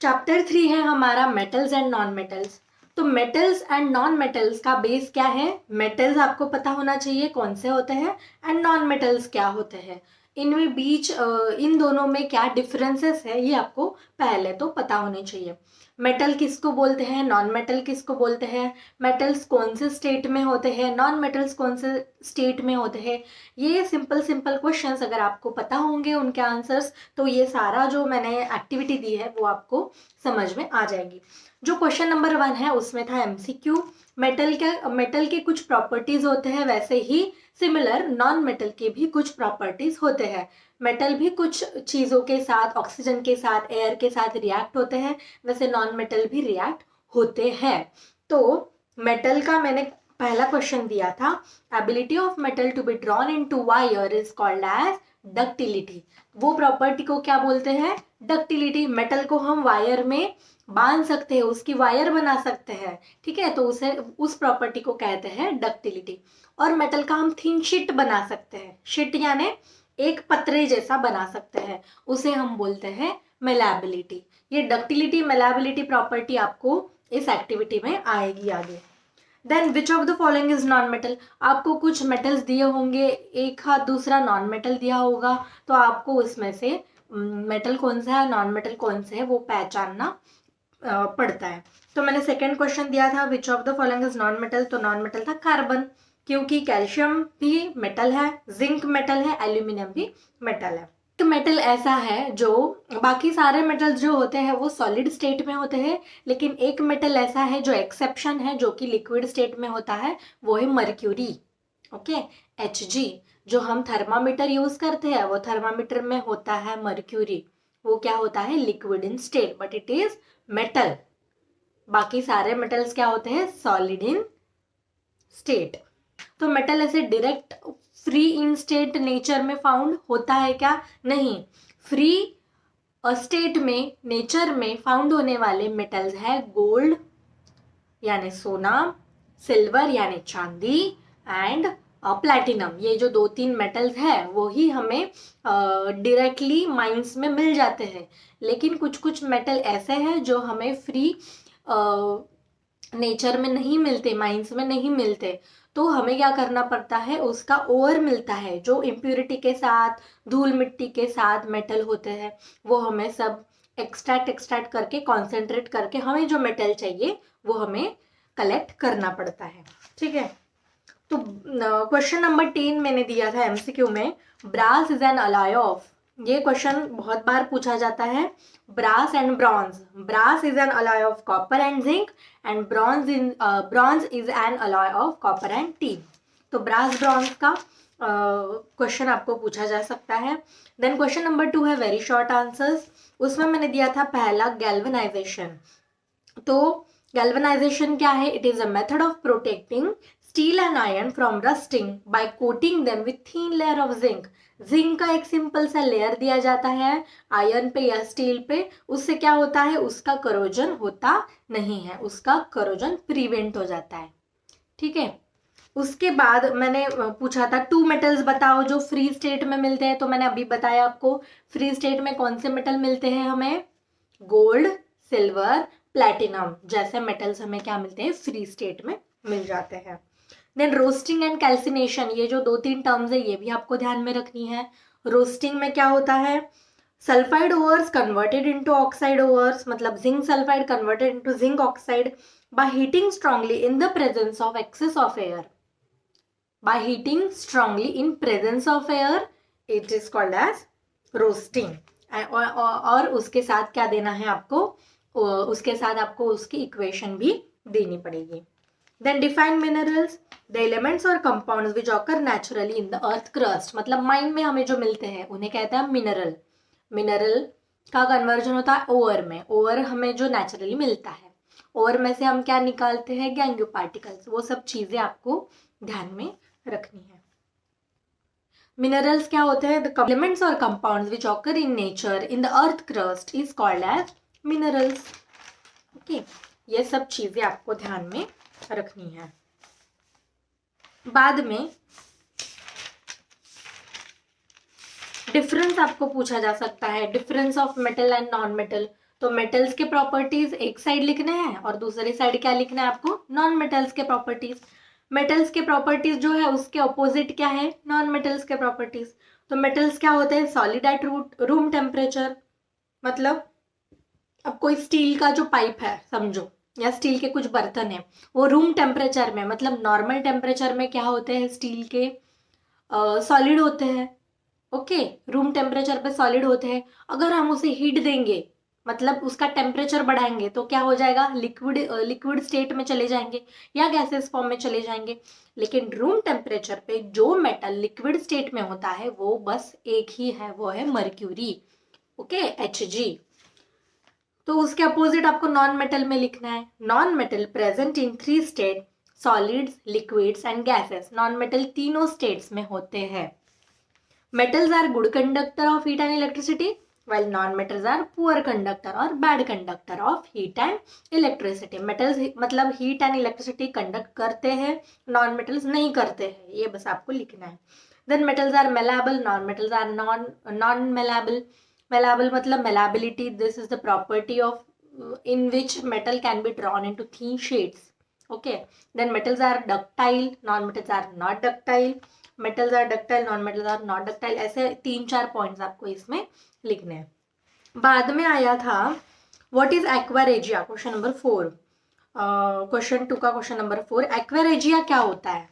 Chapter 3 है हमारा metals and non metals. तो मेटल्स एंड नॉन मेटल्स का बेस क्या है? मेटल्स आपको पता होना चाहिए कौन से होते हैं एंड नॉन मेटल्स क्या होते हैं। इनमें बीच इन दोनों में क्या डिफरेंसेस है ये आपको पहले तो पता होने चाहिए। मेटल किसको बोलते हैं, नॉन मेटल किसको बोलते हैं, मेटल्स कौन से स्टेट में होते हैं, नॉन मेटल्स कौन से स्टेट में होते हैं। ये सिंपल सिंपल क्वेश्चंस अगर आपको पता होंगे उनके आंसर्स, तो ये सारा जो मैंने एक्टिविटी दी है वो आपको समझ में आ जाएगी। जो क्वेश्चन नंबर 1 है उसमें था एमसीक्यू। मेटल के कुछ प्रॉपर्टीज होते हैं, वैसे ही सिमिलर नॉन मेटल के भी कुछ प्रॉपर्टीज होते हैं। मेटल भी कुछ चीज़ों के साथ, ऑक्सीजन के साथ, एयर के साथ रिएक्ट होते हैं, वैसे नॉन मेटल भी रिएक्ट होते हैं। तो मेटल का मैंने पहला क्वेश्चन दिया था, ability of metal to be drawn into wire is called as ductility. वो प्रॉपर्टी को क्या बोलते हैं? डक्टिलिटी। मेटल को हम वायर में बांध सकते हैं, उसकी वायर बना सकते हैं, ठीक है, तो उसे उस प्रॉपर्टी को कहते हैं डक्टिलिटी। और मेटल का हम थिन शीट बना सकते हैं, शीट यानी एक पतरे जैसा बना सकते हैं, उसे हम बोलते हैं मेलाबिलिटी। ये डक्टिलिटी मेलाबिलिटी प्रॉपर्टी आपको इस एक्टिविटी में आएगी आगे। Then which of the following is non metal. आपको कुछ मेटल्स दिए होंगे, एक हाथ दूसरा नॉन मेटल दिया होगा, तो आपको उसमें से मेटल कौन सा है, नॉन मेटल कौन से है, वो पहचानना पड़ता है। तो मैंने सेकेंड क्वेश्चन दिया था विच of the following is non metal, तो नॉन मेटल था कार्बन, क्योंकि कैल्शियम भी मेटल है, जिंक मेटल है, एल्यूमिनियम भी मेटल है। तो मेटल ऐसा है जो, बाकी सारे मेटल्स जो होते हैं वो सॉलिड स्टेट में होते हैं, लेकिन एक मेटल ऐसा है जो एक्सेप्शन है, जो कि लिक्विड स्टेट में होता है, वो है मर्क्यूरी। Okay, Hg। जो हम थर्मामीटर यूज करते हैं वो थर्मामीटर में होता है मर्क्यूरी, वो क्या होता है? Liquid in state, but it is metal. बाकी सारे मेटल्स क्या होते हैं? Solid in state. तो मेटल ऐसे direct free in state nature में फाउंड होता है क्या? नहीं। फ्री स्टेट में नेचर में फाउंड होने वाले मेटल्स है गोल्ड यानी सोना, सिल्वर यानी चांदी, एंड प्लैटिनम। ये जो 2-3 मेटल्स है वो ही हमें डायरेक्टली माइंस में मिल जाते हैं, लेकिन कुछ कुछ मेटल ऐसे हैं जो हमें फ्री नेचर में नहीं मिलते, माइंस में नहीं मिलते, तो हमें क्या करना पड़ता है? उसका ओर मिलता है, जो इम्प्योरिटी के साथ, धूल मिट्टी के साथ मेटल होते हैं, वो हमें सब एक्सट्रैक्ट करके, कॉन्सेंट्रेट करके हमें जो मेटल चाहिए वो हमें कलेक्ट करना पड़ता है, ठीक है। तो क्वेश्चन नंबर 10 मैंने दिया था एमसीक्यू में, brass is an alloy of. ये क्वेश्चन बहुत बार पूछा जाता है, brass and bronze. Brass is an alloy of copper and zinc, and bronze is an alloy of copper and tin. तो ब्रास ब्रॉन्ज का क्वेश्चन आपको पूछा जा सकता है। देन क्वेश्चन नंबर 2 है वेरी शॉर्ट आंसर्स। उसमें मैंने दिया था पहला गैल्वेनाइजेशन। तो गैल्वेनाइजेशन क्या है? It is a method of protecting steel and iron from rusting by coating them with thin layer of zinc. Zinc का एक सिंपल सा लेयर दिया जाता है आयरन पे या स्टील पे, उससे क्या होता है? उसका करोजन होता नहीं है, उसका करोजन प्रिवेंट हो जाता है, ठीक है। उसके बाद मैंने पूछा था 2 मेटल्स बताओ जो फ्री स्टेट में मिलते हैं, तो मैंने अभी बताया आपको फ्री स्टेट में कौन से मेटल मिलते हैं हमें? गोल्ड, सिल्वर, प्लैटिनम जैसे मेटल्स हमें क्या मिलते हैं? फ्री स्टेट में मिल जाते हैं। देन रोस्टिंग एंड कैल्सिनेशन, ये जो 2-3 टर्म्स है ये भी आपको ध्यान में रखनी है। रोस्टिंग में क्या होता है? Sulphide ores converted into oxide ores, मतलब zinc sulphide converted into zinc oxide by heating strongly in the presence of excess of air. By heating strongly in presence of air it is called as roasting. और उसके साथ क्या देना है आपको? उसके साथ आपको उसकी इक्वेशन भी देनी पड़ेगी। Then define minerals, the elements और compounds which occur naturally in the earth crust, मतलब माइन में हमें जो मिलते हैं उन्हें कहते हैं मिनरल। मिनरल का कन्वर्जन होता है ओवर में, ओवर हमें जो नेचुरली मिलता है, ओवर में से हम क्या निकालते हैं? गैंग्यू पार्टिकल्स। वो सब चीजें आपको ध्यान में रखनी है। मिनरल्स क्या होते हैं? द एलिमेंट्स और compounds which occur in nature in the earth crust is called as minerals. Okay, ये सब चीजें आपको ध्यान में रखनी है। बाद में डिफरेंस आपको पूछा जा सकता है, difference of metal and non metal. तो मेटल्स के प्रॉपर्टीज एक साइड लिखने हैं और दूसरी साइड क्या लिखना है आपको, नॉन मेटल्स के प्रॉपर्टीज। मेटल्स के प्रॉपर्टीज जो है उसके अपोजिट क्या है, नॉन मेटल्स के प्रॉपर्टीज। तो मेटल्स क्या होते हैं, सॉलिड एट रूम टेम्परेचर, मतलब अब कोई स्टील का जो पाइप है समझो, या स्टील के कुछ बर्तन है, वो रूम टेम्परेचर में, मतलब नॉर्मल टेम्परेचर में क्या होते हैं, स्टील के सॉलिड होते हैं। ओके, रूम टेम्परेचर पे सॉलिड होते हैं। अगर हम उसे हीट देंगे, मतलब उसका टेम्परेचर बढ़ाएंगे, तो क्या हो जाएगा, लिक्विड स्टेट में चले जाएंगे या गैसेस फॉर्म में चले जाएंगे। लेकिन रूम टेम्परेचर पे जो मेटल लिक्विड स्टेट में होता है वो बस एक ही है, वो है मर्क्यूरी। Okay, Hg। तो उसके अपोजिट आपको नॉन मेटल में लिखना है, non metal present in 3 state, solids, liquids and gases. Non metal तीनों स्टेट्स में होते हैं। Metals are good conductor of heat and electricity, while non-metals are poor conductor or bad conductor of heat and electricity. Metals मतलब heat and electricity conduct करते हैं, non-metals नहीं करते हैं, ये बस आपको लिखना है। Then metals are malleable, non-metals are non-malleable. Malleable मतलब malleability, this is the property of in which metal can be drawn into thin shades. Okay, then metals are ductile, non-metals are not ductile. Metals are ductile, non metals are not ductile. ऐसे 3-4 points आपको इसमें लिखने हैं। बाद में आया था what is aqua regia, question number 4, question 2 का क्वेश्चन नंबर 4। एक्वारेजिया क्या होता है,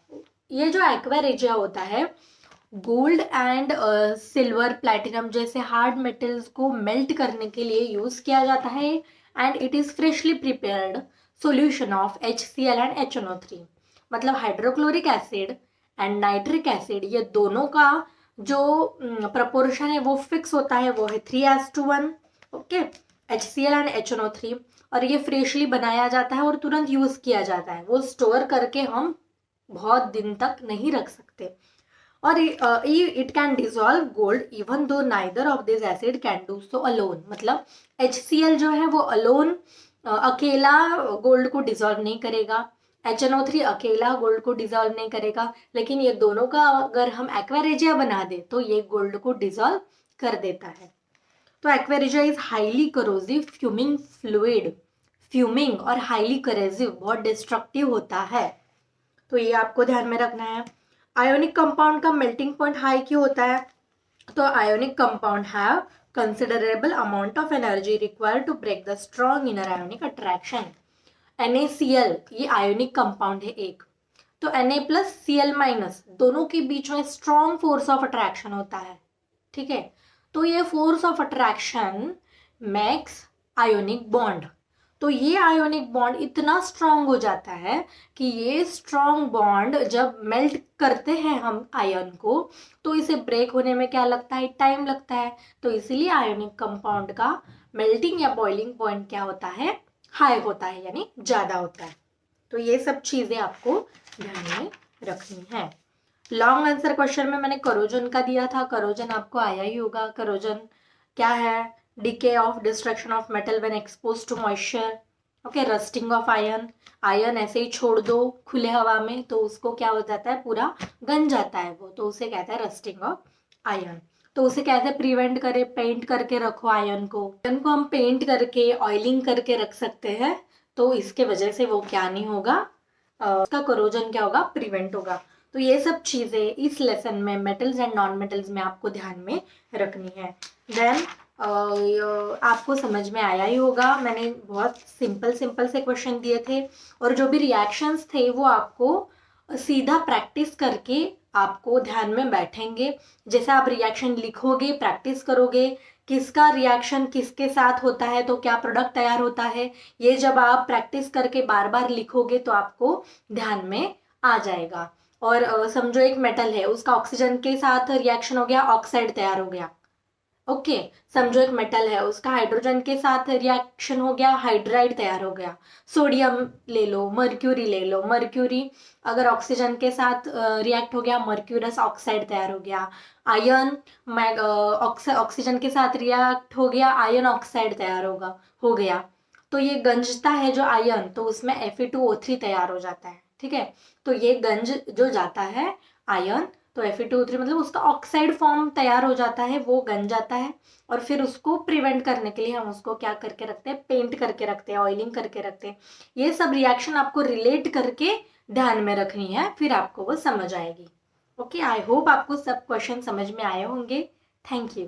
ये जो एक्वारेजिया होता है गोल्ड एंड सिल्वर, प्लैटिनम जैसे हार्ड मेटल्स को मेल्ट करने के लिए यूज किया जाता है, and it is freshly prepared solution of HCl and HNO3। मतलब hydrochloric acid and nitric acid, ये दोनों का जो प्रपोर्शन है वो फिक्स होता है, वो है 3:1। ओके, HCl एंड HNO3, और ये फ्रेशली बनाया जाता है और तुरंत यूज किया जाता है। वो स्टोर करके हम बहुत दिन तक नहीं रख सकते। और it can dissolve gold even though neither of this acid can do so alone. मतलब HCl जो है वो अलोन अकेला गोल्ड को डिजॉल्व नहीं करेगा, HNO3 अकेला गोल्ड को डिजॉल्व नहीं करेगा, लेकिन ये दोनों का अगर हम एक्वारेजिया बना दे तो ये गोल्ड को डिजॉल्व कर देता है। तो aqua regia is highly करोजिव fuming fluid, fuming और हाईली करेजिव, बहुत डिस्ट्रक्टिव होता है, तो ये आपको ध्यान में रखना है। आयोनिक कंपाउंड का मेल्टिंग पॉइंट हाई क्यों होता है, तो ionic compound have considerable amount of energy required to break the strong inner ionic attraction. NaCl ये आयोनिक कंपाउंड है एक, तो Na+Cl- दोनों के बीच में स्ट्रॉन्ग फोर्स ऑफ अट्रैक्शन होता है। ठीक है, तो ये force of attraction makes ionic bond. तो ये आयोनिक बॉन्ड इतना स्ट्रॉन्ग हो जाता है कि ये स्ट्रॉन्ग बॉन्ड जब मेल्ट करते हैं हम आयन को, तो इसे ब्रेक होने में क्या लगता है, टाइम लगता है। तो इसीलिए आयोनिक कंपाउंड का मेल्टिंग या बॉइलिंग पॉइंट क्या होता है, हाई होता है, यानी ज्यादा होता है। तो ये सब चीजें आपको ध्यान में रखनी है। लॉन्ग आंसर क्वेश्चन में मैंने करोजन का दिया था, करोजन आपको आया ही होगा। करोजन क्या है, decay of destruction of metal when expose to moisture. Okay, rusting of iron, iron ऐसे ही छोड़ दो खुले हवा में तो उसको क्या हो जाता है, पूरा गन जाता है वो, तो उसे कहता है रस्टिंग ऑफ आयन। तो उसे कैसे प्रिवेंट करें, पेंट करके रखो आयन को हम पेंट करके ऑयलिंग करके रख सकते हैं, तो इसके वजह से वो क्या नहीं होगा, उसका कोरोजन क्या होगा, प्रिवेंट होगा। तो ये सब चीजें इस लेसन में मेटल्स एंड नॉन मेटल्स में आपको ध्यान में रखनी है। देन आपको समझ में आया ही होगा, मैंने बहुत सिंपल से क्वेश्चन दिए थे, और जो भी रिएक्शंस थे वो आपको सीधा प्रैक्टिस करके आपको ध्यान में बैठेंगे। जैसे आप रिएक्शन लिखोगे, प्रैक्टिस करोगे, किसका रिएक्शन किसके साथ होता है तो क्या प्रोडक्ट तैयार होता है, ये जब आप प्रैक्टिस करके बार बार लिखोगे तो आपको ध्यान में आ जाएगा। और समझो एक मेटल है, उसका ऑक्सीजन के साथ रिएक्शन हो गया, ऑक्साइड तैयार हो गया। ओके, समझो एक मेटल है, उसका हाइड्रोजन के साथ रिएक्शन हो गया, हाइड्राइड तैयार हो गया। सोडियम ले लो, मर्क्यूरी ले लो, मर्क्यूरी अगर ऑक्सीजन के साथ रिएक्ट हो गया, मर्क्यूरस ऑक्साइड तैयार हो गया। आयन ऑक्सीजन के साथ रिएक्ट हो गया, आयन ऑक्साइड तैयार हो गया। तो ये गंजता है जो आयन, तो उसमें Fe2O3 तैयार हो जाता है। ठीक है, तो ये गंज जो जाता है आयन, तो Fe2O3 मतलब उसका ऑक्साइड फॉर्म तैयार हो जाता है, वो गन जाता है और फिर उसको प्रिवेंट करने के लिए हम उसको क्या करके रखते हैं, पेंट करके रखते हैं, ऑयलिंग करके रखते हैं। ये सब रिएक्शन आपको रिलेट करके ध्यान में रखनी है, फिर आपको वो समझ आएगी। ओके, आई होप आपको सब क्वेश्चन समझ में आए होंगे। Thank you.